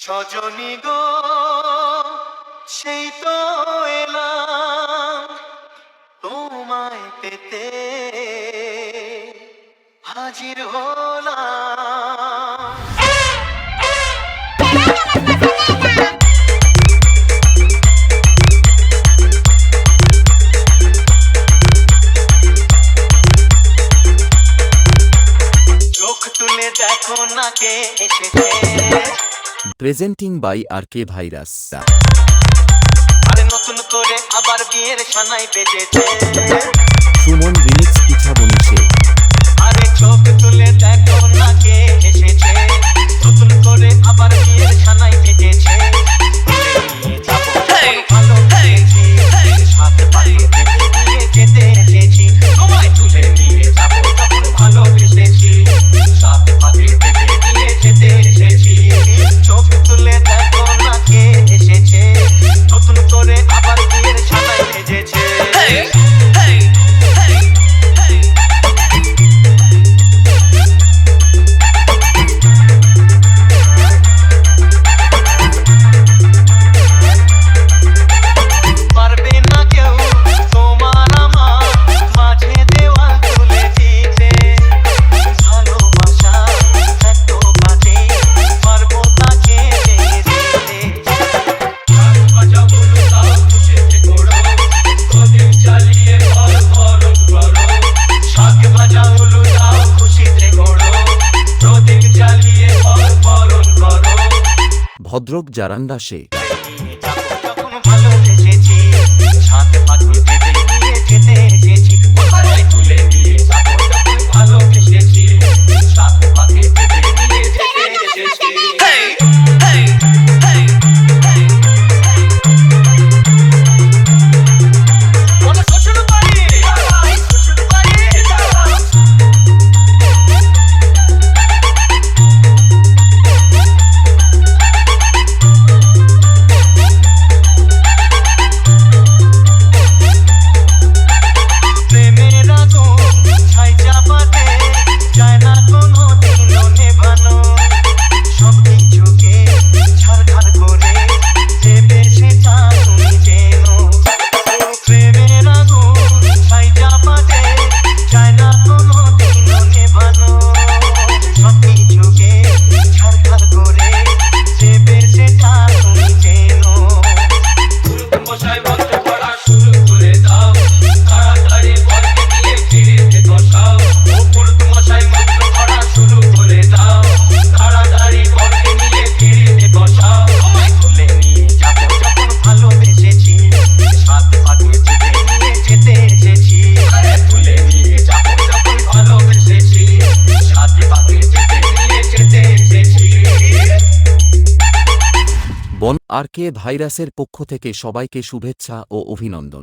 সজনী গো সেই তো এলাম তোমায় পেতে হাজির হলাম। চোখ তুলে দেখো না কে এসেছে। Presenting by RK virus. আরে নতুন করে আবার বিয়ের সানাই বেজেছে। সুমন রিমিক্স পিছা বনিশে। আরে চোখ তুলে দেখো না কে এসেছে। নতুন করে আবার বিয়ের সানাই বেজেছে। ভালো হয়েছি সাত পাকে নিয়ে যেতে এসেছি। তোমায় তুলে নিয়ে যাবো তখন ভালো বেসেছি। সাত পাকে নিয়ে যেতে এসেছি। চোখ তুলে দেখো না কে এসেছে। নতুন করে আবার বিয়ের সানাই বেজেছে। ভদ্রক জারান্ডা সে। আরকে ভাইরাসের পক্ষ থেকে সবাইকে শুভেচ্ছা ও অভিনন্দন।